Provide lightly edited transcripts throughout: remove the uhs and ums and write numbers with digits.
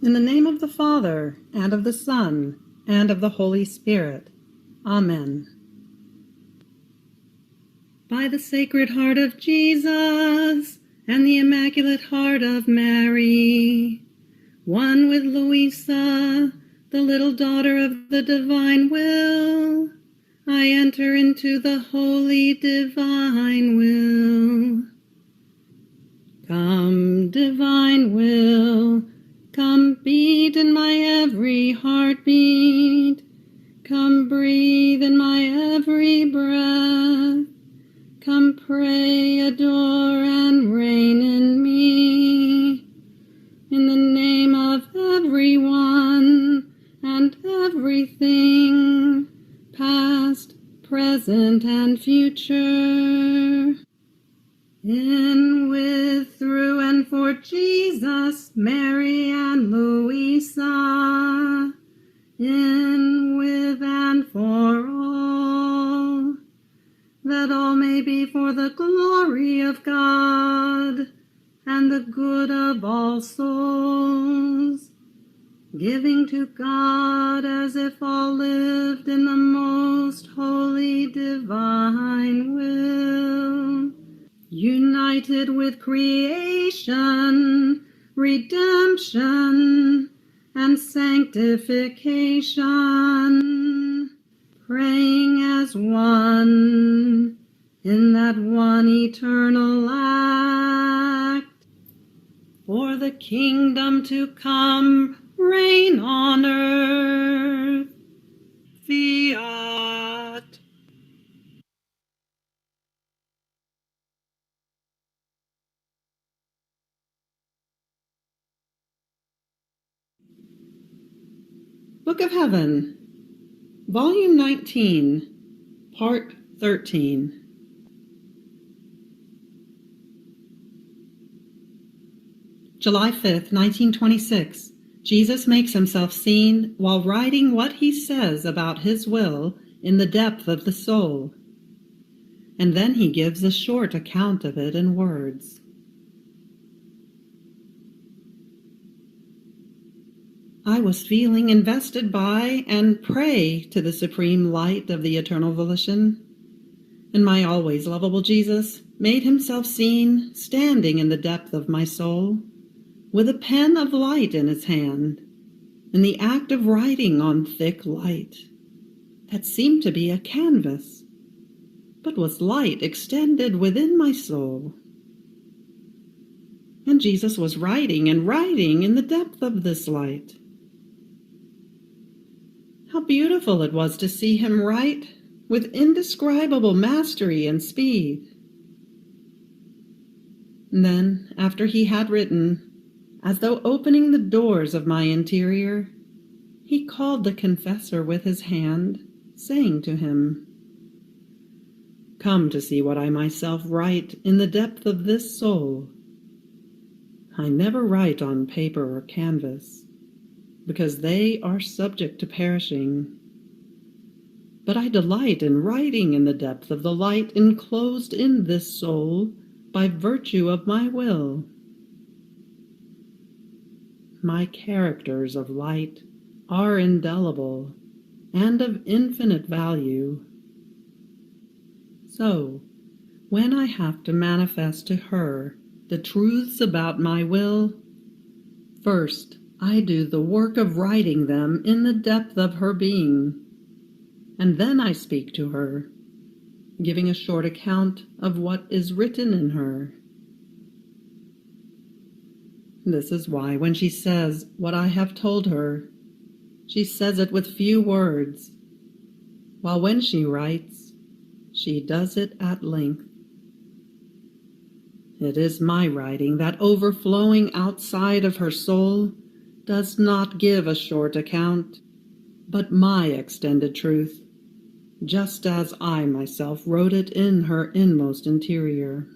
In the name of the Father, and of the Son, and of the Holy Spirit. Amen. By the Sacred Heart of Jesus, and the Immaculate Heart of Mary, one with Louisa, the little daughter of the divine will, I enter into the holy divine will. Come, divine will, come beat in my every heartbeat. Come breathe in my every breath. Come pray, adore, and reign in me. In the name of everyone and everything, past, present, and future. In, with, through, and for Jesus, Mary, and Louisa. In, with, and for all, that all may be for the glory of God and the good of all souls, giving to God as if all lived in the most holy divine will, united with creation, redemption, and sanctification, praying as one in that one eternal act, for the kingdom to come, reign on earth. Fiat. Book of Heaven, Volume 19, Part 13. July 5th, 1926. Jesus makes himself seen while writing what he says about his will in the depth of the soul, and then he gives a short account of it in words. I was feeling invested by and prey to the supreme light of the eternal volition, and my always lovable Jesus made himself seen standing in the depth of my soul, with a pen of light in his hand, in the act of writing on thick light that seemed to be a canvas, but was light extended within my soul. And Jesus was writing and writing in the depth of this light. How beautiful it was to see him write with indescribable mastery and speed. And then, after he had written, as though opening the doors of my interior, he called the confessor with his hand, saying to him, "Come to see what I myself write in the depth of this soul. I never write on paper or canvas, because they are subject to perishing. But I delight in writing in the depth of the light enclosed in this soul by virtue of my will. My characters of light are indelible and of infinite value. So, when I have to manifest to her the truths about my will, first I do the work of writing them in the depth of her being, and then I speak to her, giving a short account of what is written in her. This is why when she says what I have told her, she says it with few words, while when she writes, she does it at length. It is my writing that, overflowing outside of her soul, does not give a short account, but my extended truth, just as I myself wrote it in her inmost interior.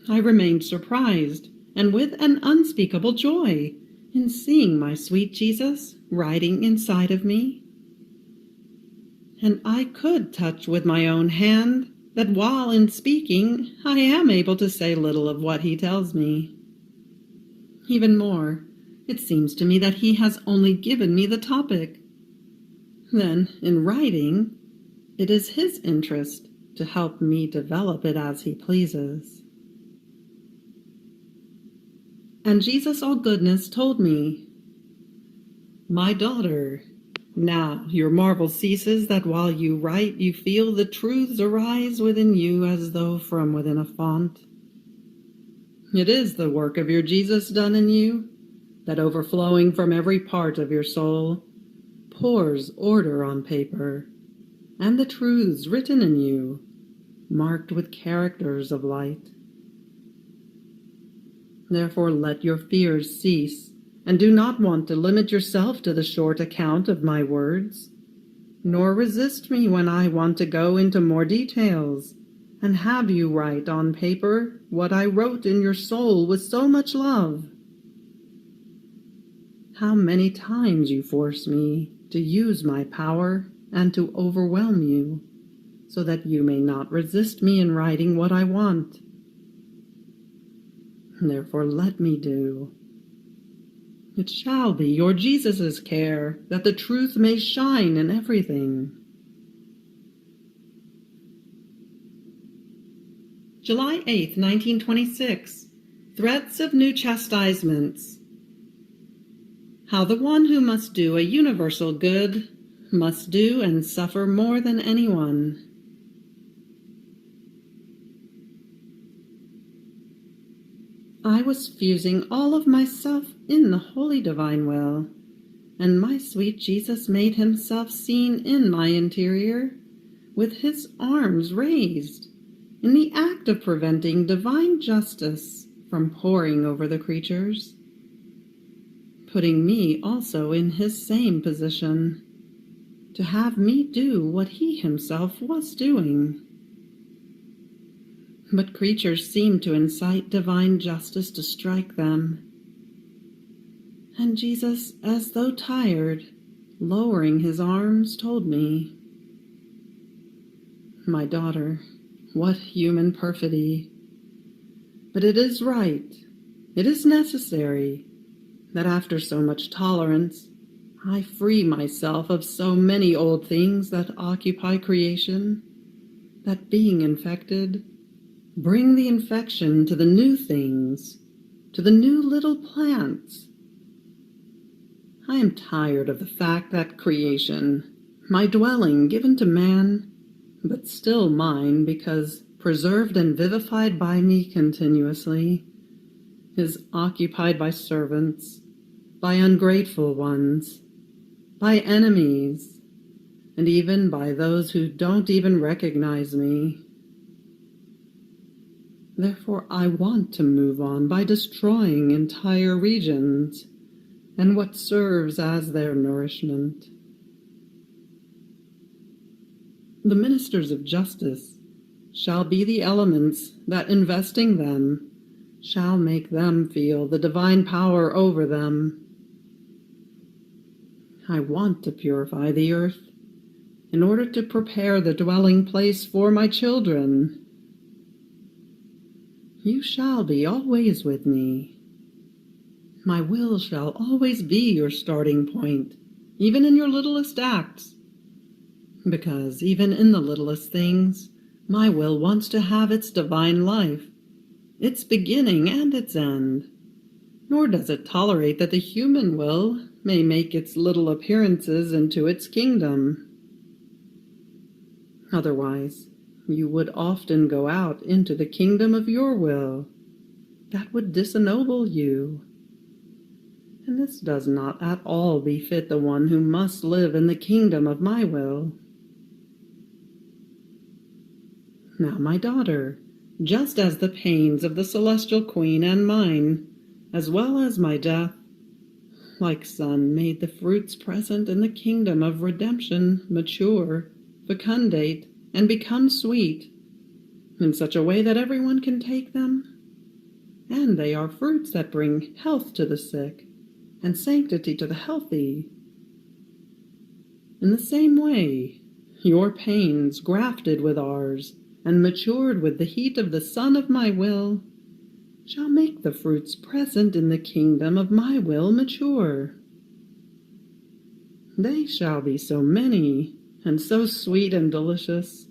I remained surprised and with an unspeakable joy in seeing my sweet Jesus writing inside of me. And I could touch with my own hand that while in speaking I am able to say little of what he tells me. Even more, it seems to me that he has only given me the topic. Then, in writing, it is his interest to help me develop it as he pleases. And Jesus All-Goodness told me, "My daughter, now your marvel ceases that while you write you feel the truths arise within you as though from within a font. It is the work of your Jesus done in you, that overflowing from every part of your soul, pours order on paper, and the truths written in you, marked with characters of light. Therefore let your fears cease, and do not want to limit yourself to the short account of my words, nor resist me when I want to go into more details, and have you write on paper what I wrote in your soul with so much love. How many times you force me to use my power and to overwhelm you, so that you may not resist me in writing what I want. Therefore let me do. It shall be your Jesus' care that the truth may shine in everything." July 8, 1926. Threats of New Chastisements. How the one who must do a universal good must do and suffer more than anyone. I was fusing all of myself in the holy divine will, and my sweet Jesus made himself seen in my interior, with his arms raised, in the act of preventing divine justice from pouring over the creatures, putting me also in his same position, to have me do what he himself was doing. But creatures seem to incite divine justice to strike them. And Jesus, as though tired, lowering his arms, told me, "My daughter, what human perfidy! But it is right, it is necessary, that after so much tolerance, I free myself of so many old things that occupy creation, that being infected, bring the infection to the new things, to the new little plants. I am tired of the fact that creation, my dwelling given to man, but still mine because preserved and vivified by me continuously, is occupied by servants, by ungrateful ones, by enemies, and even by those who don't even recognize me. Therefore, I want to move on by destroying entire regions and what serves as their nourishment. The ministers of justice shall be the elements that, investing them, shall make them feel the divine power over them. I want to purify the earth in order to prepare the dwelling place for my children. You shall be always with me. My will shall always be your starting point, even in your littlest acts, because even in the littlest things, my will wants to have its divine life, its beginning and its end, nor does it tolerate that the human will may make its little appearances into its kingdom. Otherwise, you would often go out into the kingdom of your will. That would disennoble you. And this does not at all befit the one who must live in the kingdom of my will. Now, my daughter, just as the pains of the celestial queen and mine, as well as my death, like sun, made the fruits present in the kingdom of redemption mature, fecundate, and become sweet, in such a way that everyone can take them, and they are fruits that bring health to the sick and sanctity to the healthy. In the same way, your pains, grafted with ours and matured with the heat of the sun of my will, shall make the fruits present in the kingdom of my will mature. They shall be so many and so sweet and delicious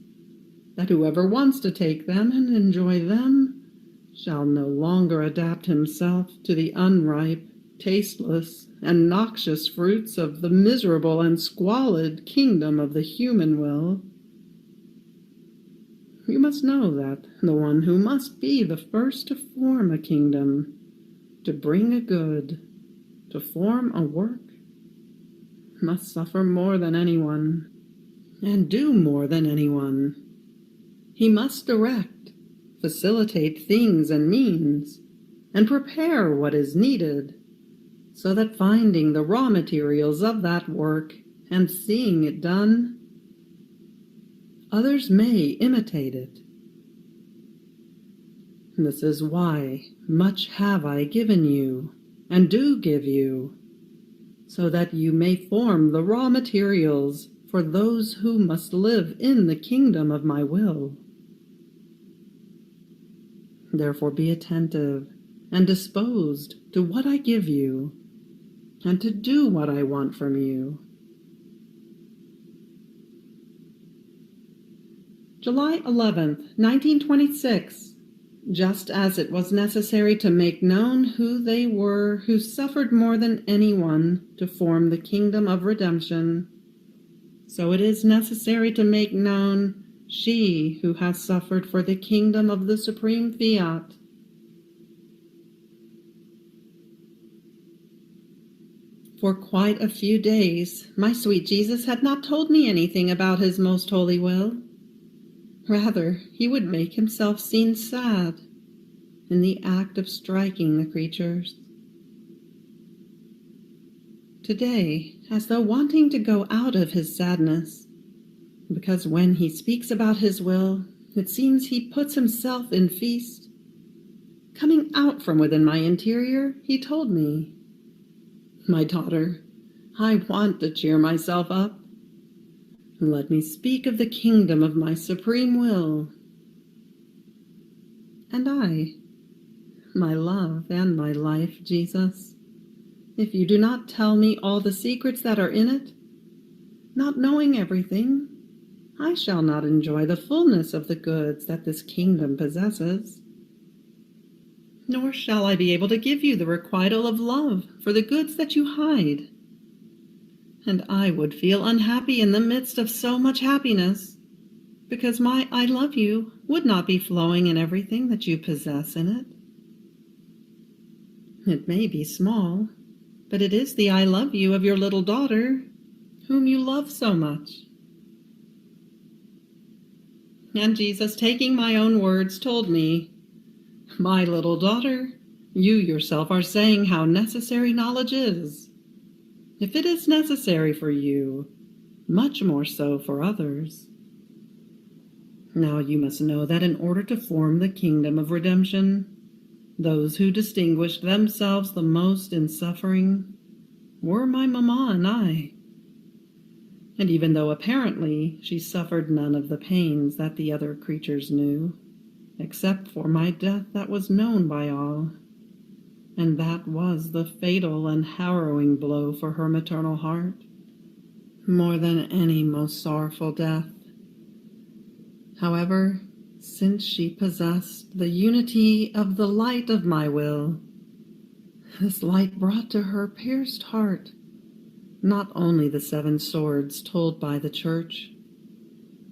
that whoever wants to take them and enjoy them shall no longer adapt himself to the unripe, tasteless, and noxious fruits of the miserable and squalid kingdom of the human will. You must know that the one who must be the first to form a kingdom, to bring a good, to form a work, must suffer more than anyone, and do more than anyone. He must direct, facilitate things and means, and prepare what is needed, so that finding the raw materials of that work and seeing it done, others may imitate it. This is why much have I given you, and do give you, so that you may form the raw materials for those who must live in the kingdom of my will. Therefore be attentive and disposed to what I give you, and to do what I want from you. July 11th, 1926. Just as it was necessary to make known who they were who suffered more than anyone to form the kingdom of redemption, so it is necessary to make known she who has suffered for the kingdom of the supreme Fiat. For quite a few days, my sweet Jesus had not told me anything about his most holy will. Rather, he would make himself seem sad in the act of striking the creatures. Today, as though wanting to go out of his sadness, because when he speaks about his will, it seems he puts himself in feast. Coming out from within my interior, he told me, "My daughter, I want to cheer myself up. Let me speak of the kingdom of my supreme will." And I, "My love and my life, Jesus, if you do not tell me all the secrets that are in it, not knowing everything, I shall not enjoy the fullness of the goods that this kingdom possesses. Nor shall I be able to give you the requital of love for the goods that you hide. And I would feel unhappy in the midst of so much happiness, because my I love you would not be flowing in everything that you possess in it. It may be small, but it is the I love you of your little daughter, whom you love so much." And Jesus, taking my own words, told me, "My little daughter, you yourself are saying how necessary knowledge is. If it is necessary for you, much more so for others. Now you must know that in order to form the kingdom of redemption, those who distinguished themselves the most in suffering were my mamma and I. And even though apparently she suffered none of the pains that the other creatures knew, except for my death that was known by all, and that was the fatal and harrowing blow for her maternal heart, more than any most sorrowful death. However, since she possessed the unity of the light of my will, this light brought to her pierced heart not only the 7 swords told by the Church,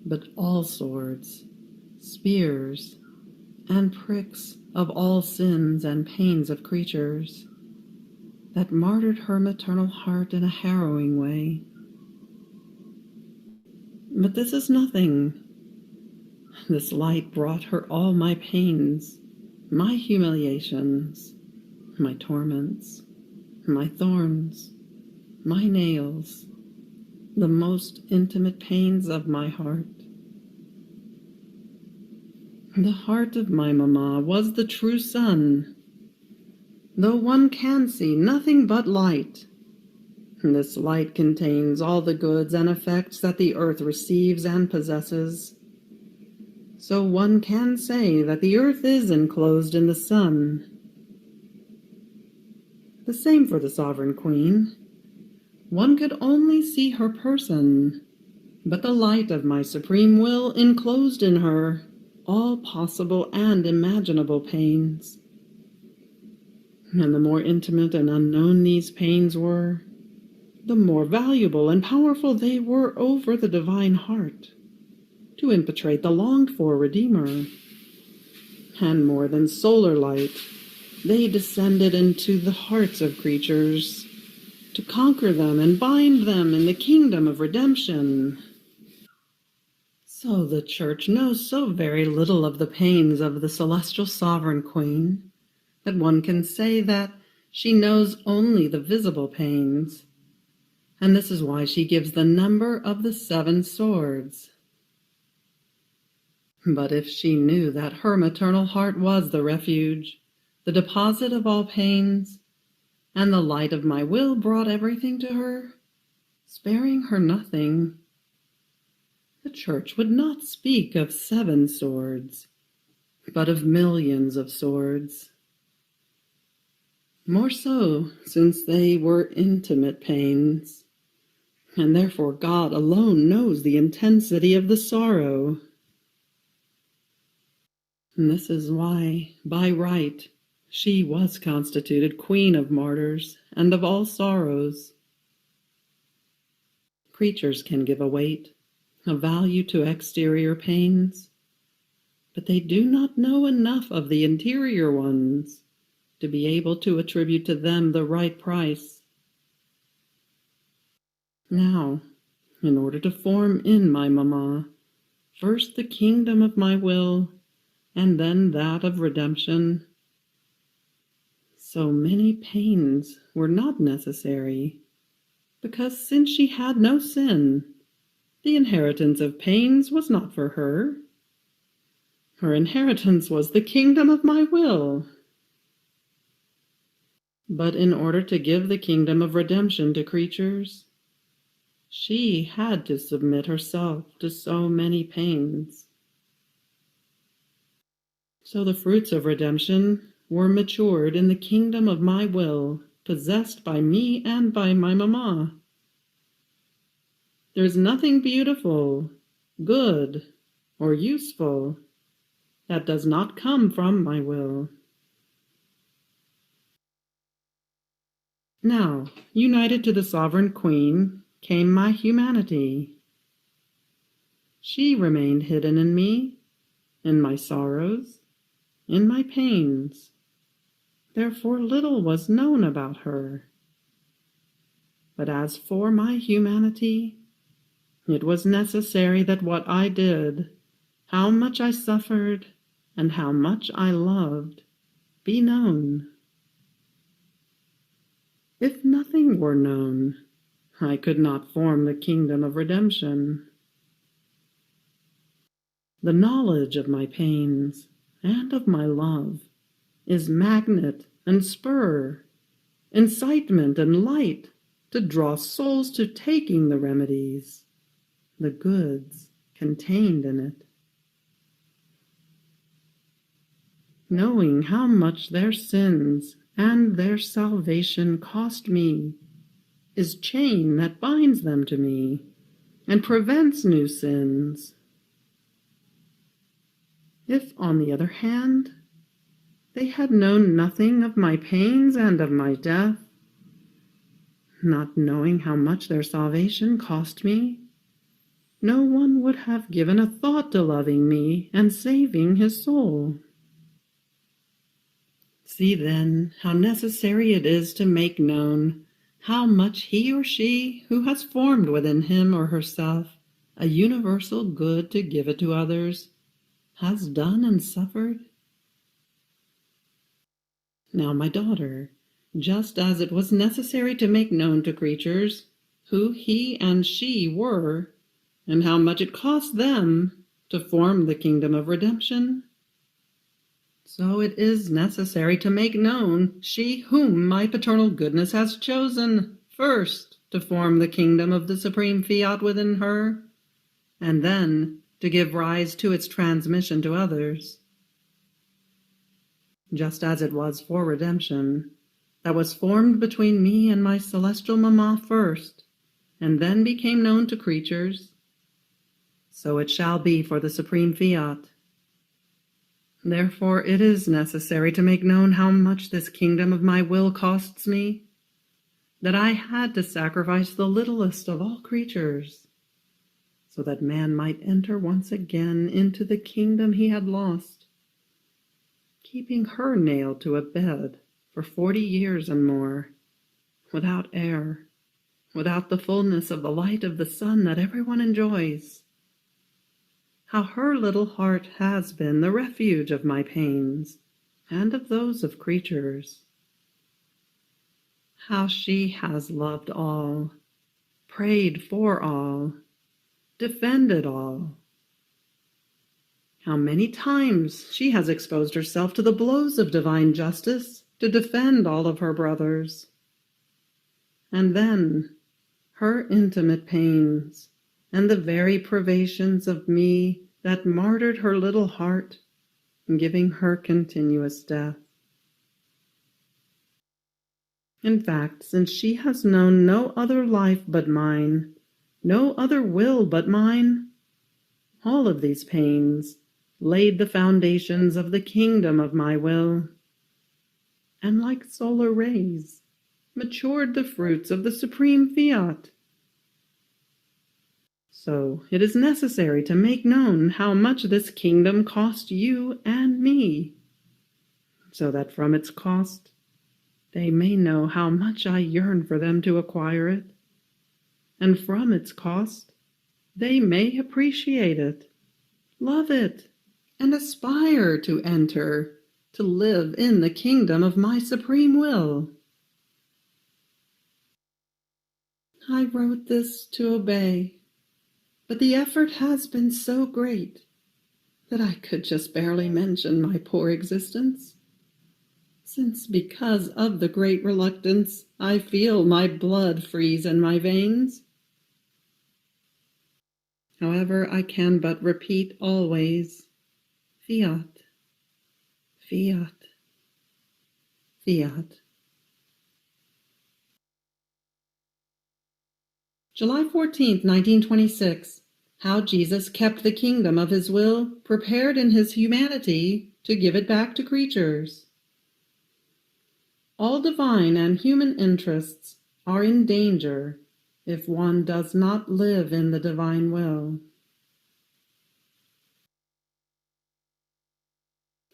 but all swords, spears, and pricks of all sins and pains of creatures, that martyred her maternal heart in a harrowing way. But this is nothing. This light brought her all my pains, my humiliations, my torments, my thorns, my nails, the most intimate pains of my heart. The heart of my mamma was the true sun. Though one can see nothing but light, this light contains all the goods and effects that the earth receives and possesses. So one can say that the earth is enclosed in the sun, The same for the Sovereign Queen. One could only see her person, but the light of my supreme will enclosed in her all possible and imaginable pains. And the more intimate and unknown these pains were, the more valuable and powerful they were over the divine heart, to impetrate the longed-for Redeemer. And more than solar light, they descended into the hearts of creatures, to conquer them and bind them in the kingdom of redemption. So the Church knows so very little of the pains of the celestial Sovereign Queen, that one can say that she knows only the visible pains, and this is why she gives the number of the 7 swords. But if she knew that her maternal heart was the refuge, the deposit of all pains, and the light of my will brought everything to her, sparing her nothing, the Church would not speak of 7 swords, but of millions of swords. More so, since they were intimate pains, and therefore God alone knows the intensity of the sorrow. And this is why, by right, she was constituted Queen of Martyrs and of all sorrows. Creatures can give a weight, a value to exterior pains, but they do not know enough of the interior ones to be able to attribute to them the right price. Now, in order to form in my mamma, first the kingdom of my will, and then that of redemption, so many pains were not necessary, because since she had no sin, the inheritance of pains was not for her. Her inheritance was the kingdom of my will. But in order to give the kingdom of redemption to creatures, she had to submit herself to so many pains. So the fruits of redemption were matured in the kingdom of my will, possessed by me and by my mamma. There is nothing beautiful, good, or useful that does not come from my will. Now, united to the Sovereign Queen, came my humanity. She remained hidden in me, in my sorrows, in my pains. Therefore little was known about her. But as for my humanity, it was necessary that what I did, how much I suffered, and how much I loved, be known. If nothing were known, I could not form the kingdom of redemption. The knowledge of my pains and of my love is magnet and spur, incitement and light to draw souls to taking the remedies, the goods contained in it. Knowing how much their sins and their salvation cost me is chain that binds them to me and prevents new sins. If, on the other hand, they had known nothing of my pains and of my death, not knowing how much their salvation cost me, no one would have given a thought to loving me and saving his soul. See then how necessary it is to make known how much he or she who has formed within him or herself a universal good to give it to others has done and suffered. Now, my daughter, just as it was necessary to make known to creatures who he and she were, and how much it cost them to form the kingdom of redemption, so it is necessary to make known she whom my paternal goodness has chosen first to form the kingdom of the supreme Fiat within her, and then to give rise to its transmission to others. Just as it was for redemption, that was formed between me and my celestial mamma first, and then became known to creatures, so it shall be for the supreme fiat. Therefore it is necessary to make known how much this kingdom of my will costs me, that I had to sacrifice the littlest of all creatures, so that man might enter once again into the kingdom he had lost, keeping her nailed to a bed for 40 years and more, without air, without the fullness of the light of the sun that everyone enjoys. How her little heart has been the refuge of my pains and of those of creatures. How she has loved all, prayed for all, defended all. How many times she has exposed herself to the blows of divine justice to defend all of her brothers. And then her intimate pains and the very privations of me that martyred her little heart, giving her continuous death. In fact, since she has known no other life but mine, no other will but mine, all of these pains laid the foundations of the kingdom of my will, and like solar rays, matured the fruits of the supreme fiat. So it is necessary to make known how much this kingdom cost you and me, so that from its cost they may know how much I yearn for them to acquire it, and from its cost they may appreciate it, love it, and aspire to enter, to live in the kingdom of my supreme will. I wrote this to obey, but the effort has been so great that I could just barely mention my poor existence, since because of the great reluctance I feel my blood freeze in my veins. However, I can but repeat always, Fiat, Fiat, Fiat. July 14th, 1926. How Jesus kept the kingdom of his will prepared in his humanity to give it back to creatures. All divine and human interests are in danger if one does not live in the divine will.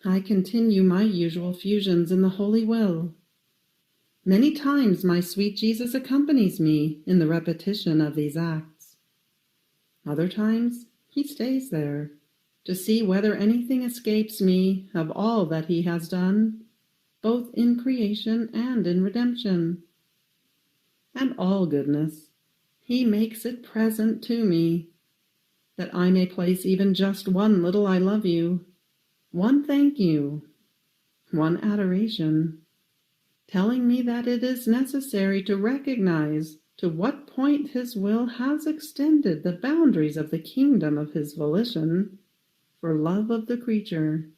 I continue my usual fusions in the holy will. Many times my sweet Jesus accompanies me in the repetition of these acts. Other times he stays there to see whether anything escapes me of all that he has done, both in creation and in redemption. And all goodness, he makes it present to me, that I may place even just one little I love you, one thank you, one adoration, telling me that it is necessary to recognize to what point his will has extended the boundaries of the kingdom of his volition for love of the creature,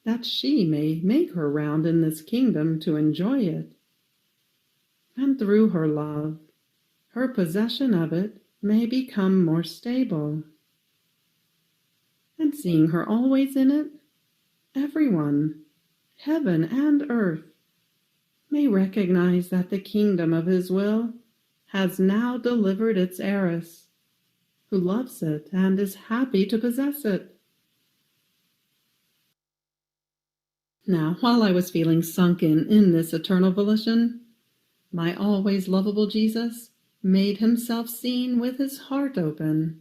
that she may make her round in this kingdom to enjoy it, and through her love, her possession of it may become more stable. And seeing her always in it, everyone, heaven and earth, may recognize that the kingdom of his will has now delivered its heiress, who loves it and is happy to possess it. Now, while I was feeling sunken in this eternal volition, my always lovable Jesus made himself seen with his heart open,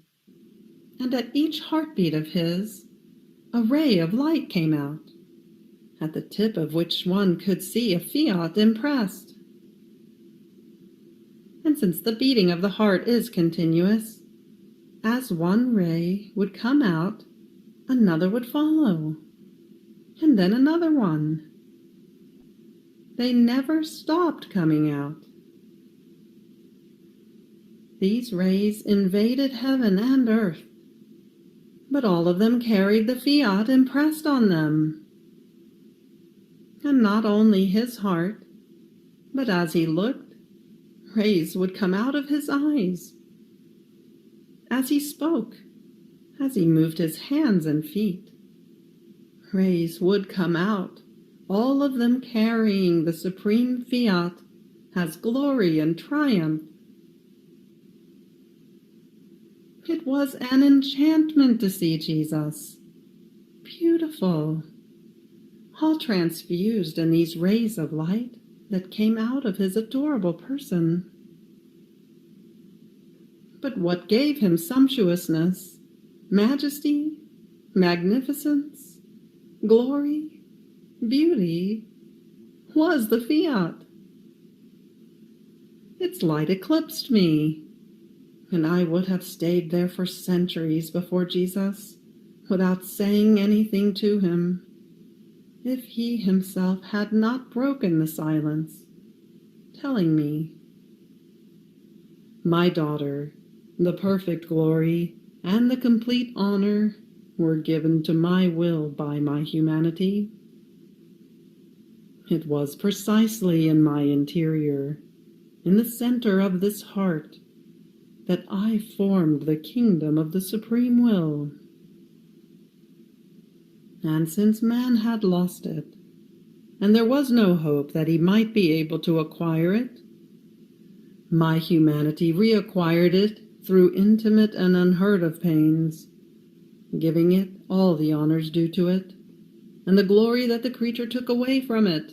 and at each heartbeat of his, a ray of light came out, at the tip of which one could see a fiat impressed. And since the beating of the heart is continuous, as one ray would come out, another would follow, and then another one. They never stopped coming out. These rays invaded heaven and earth, but all of them carried the fiat impressed on them. And not only his heart, But as he looked, rays would come out of his eyes. As he spoke, as he moved his hands and feet, rays would come out, all of them carrying the supreme Fiat as glory and triumph. It was an enchantment to see Jesus, beautiful, all transfused in these rays of light that came out of his adorable person. But what gave him sumptuousness, majesty, magnificence, glory, beauty, was the Fiat. Its light eclipsed me, and I would have stayed there for centuries before Jesus without saying anything to him, if he himself had not broken the silence, telling me, "My daughter, the perfect glory and the complete honor were given to my will by my humanity. It was precisely in my interior, in the center of this heart, that I formed the kingdom of the supreme will. And since man had lost it, and there was no hope that he might be able to acquire it, my humanity reacquired it through intimate and unheard of pains, giving it all the honors due to it, and the glory that the creature took away from it,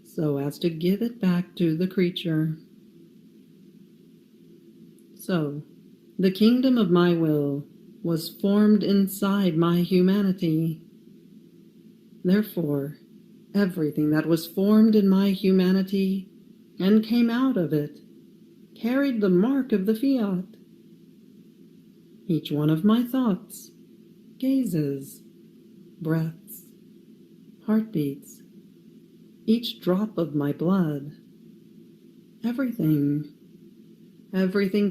so as to give it back to the creature. So, the kingdom of my will was formed inside my humanity. Therefore, everything that was formed in my humanity and came out of it carried the mark of the Fiat. Each one of my thoughts, gazes, breaths, heartbeats, each drop of my blood, everything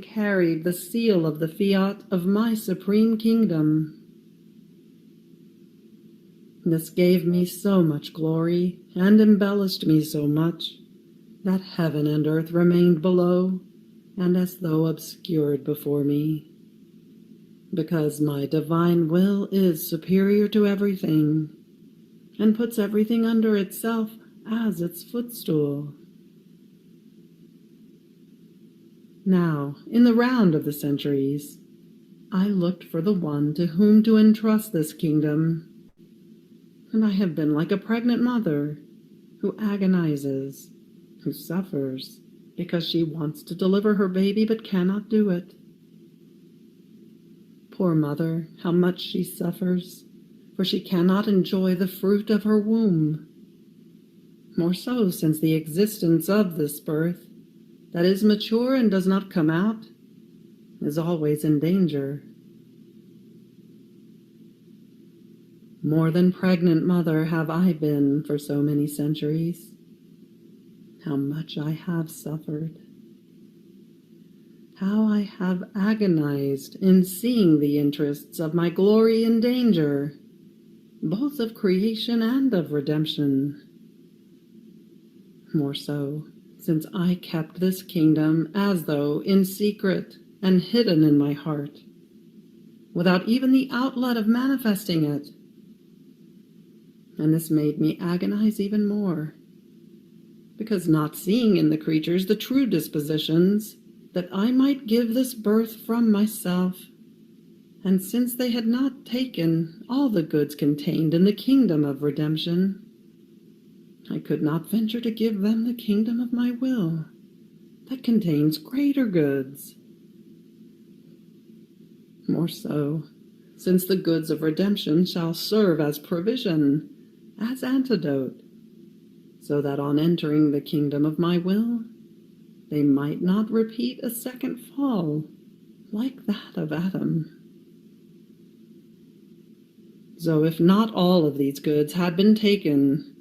carried the seal of the Fiat of my supreme kingdom. This gave me so much glory and embellished me so much that heaven and earth remained below and as though obscured before me, because my divine will is superior to everything and puts everything under itself as its footstool. Now, in the round of the centuries, I looked for the one to whom to entrust this kingdom, and I have been like a pregnant mother who agonizes, who suffers because she wants to deliver her baby but cannot do it. Poor mother, how much she suffers, for she cannot enjoy the fruit of her womb. More so since the existence of this birth, that is mature and does not come out, is always in danger. More than pregnant mother have I been for so many centuries. How much I have suffered. How I have agonized in seeing the interests of my glory in danger, both of creation and of redemption. More so, since I kept this kingdom as though in secret and hidden in my heart, without even the outlet of manifesting it. And this made me agonize even more, because not seeing in the creatures the true dispositions, that I might give this birth from myself, and since they had not taken all the goods contained in the kingdom of redemption, I could not venture to give them the kingdom of my will, that contains greater goods. More so, since the goods of redemption shall serve as provision, as antidote, so that on entering the kingdom of my will, they might not repeat a second fall like that of Adam. So if not all of these goods had been taken,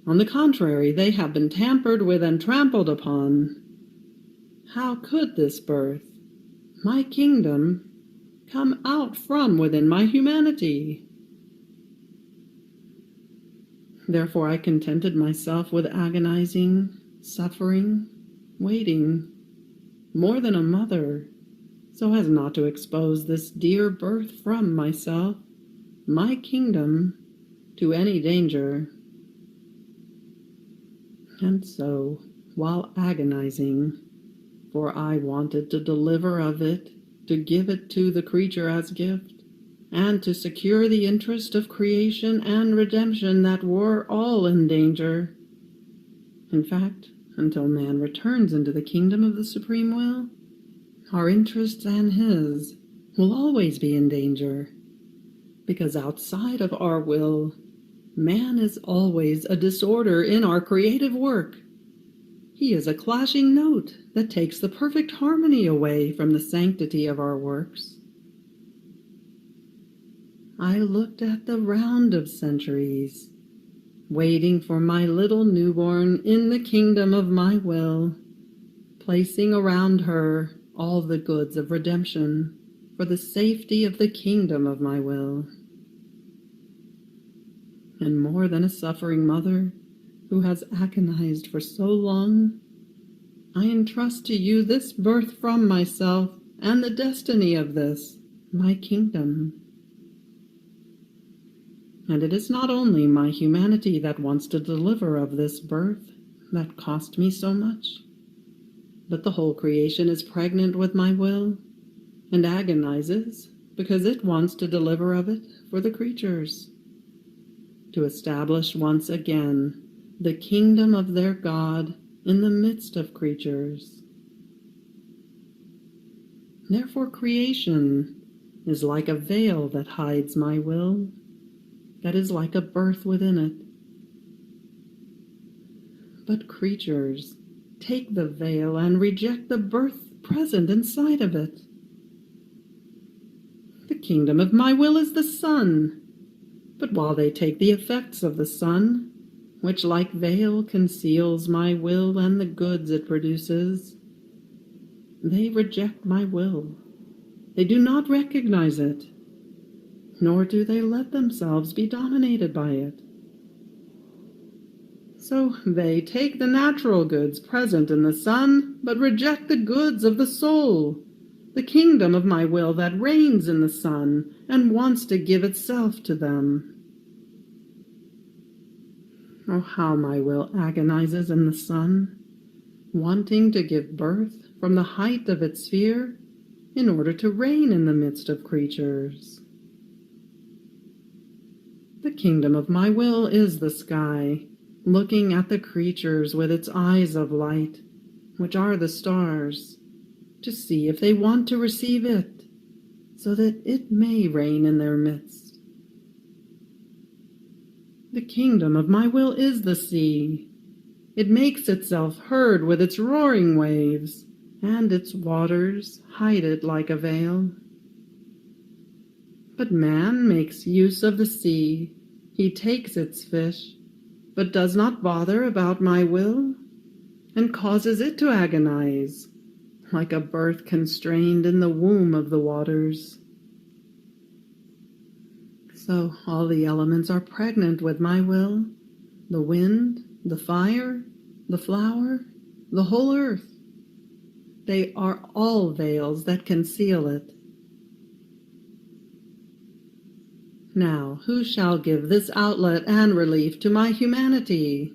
on the contrary, they have been tampered with and trampled upon, how could this birth, my kingdom, come out from within my humanity? Therefore I contented myself with agonizing suffering, waiting, more than a mother, so as not to expose this dear birth from myself, my kingdom, to any danger. And so, while agonizing, for I wanted to deliver of it, to give it to the creature as gift, and to secure the interest of creation and redemption that were all in danger. In fact, until man returns into the kingdom of the Supreme Will, our interests and his will always be in danger, because outside of our will, man is always a disorder in our creative work. He is a clashing note that takes the perfect harmony away from the sanctity of our works. I looked at the round of centuries, waiting for my little newborn in the kingdom of my will, placing around her all the goods of redemption for the safety of the kingdom of my will. And more than a suffering mother who has agonized for so long, I entrust to you this birth from myself and the destiny of this, my kingdom. And it is not only my humanity that wants to deliver of this birth that cost me so much, but the whole creation is pregnant with my will and agonizes because it wants to deliver of it for the creatures, to establish once again the kingdom of their God in the midst of creatures. Therefore creation is like a veil that hides my will, that is like a birth within it. But creatures take the veil and reject the birth present inside of it. The kingdom of my will is the sun, but while they take the effects of the sun, which like veil conceals my will and the goods it produces, they reject my will. They do not recognize it, nor do they let themselves be dominated by it. So they take the natural goods present in the sun, but reject the goods of the soul, the kingdom of my will that reigns in the sun and wants to give itself to them. Oh, how my will agonizes in the sun, wanting to give birth from the height of its sphere in order to reign in the midst of creatures. The kingdom of my will is the sky, looking at the creatures with its eyes of light, which are the stars, to see if they want to receive it, so that it may reign in their midst. The kingdom of my will is the sea. It makes itself heard with its roaring waves, and its waters hide it like a veil. But man makes use of the sea. He takes its fish, but does not bother about my will, and causes it to agonize, like a birth constrained in the womb of the waters. So all the elements are pregnant with my will, the wind, the fire, the flower, the whole earth. They are all veils that conceal it. Now, who shall give this outlet and relief to my humanity?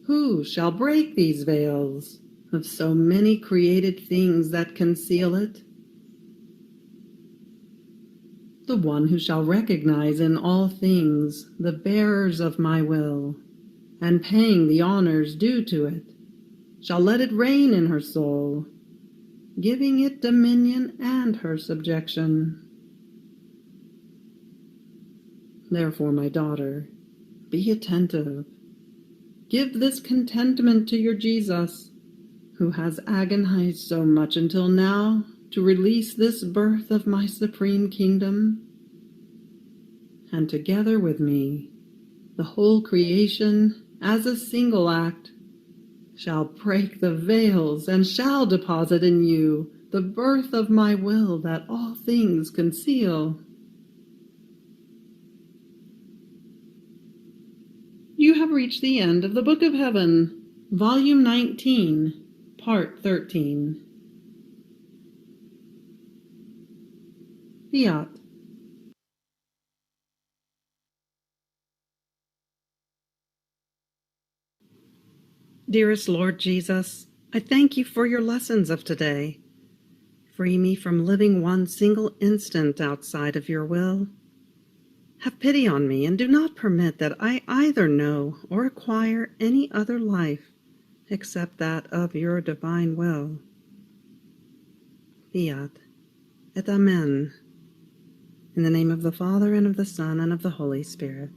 Who shall break these veils of so many created things that conceal it? The one who shall recognize in all things the bearers of my will, and paying the honors due to it, shall let it reign in her soul, giving it dominion and her subjection. Therefore, my daughter, be attentive. Give this contentment to your Jesus, who has agonized so much until now to release this birth of my supreme kingdom. And together with me, the whole creation, as a single act, shall break the veils and shall deposit in you the birth of my will that all things conceal. You have reached the end of the Book of Heaven. Volume 19, Part 13. Fiat. Dearest Lord Jesus, I thank you for your lessons of today. Free me from living one single instant outside of your will. Have pity on me and do not permit that I either know or acquire any other life except that of your divine will. Fiat et Amen. In the name of the Father, and of the Son, and of the Holy Spirit.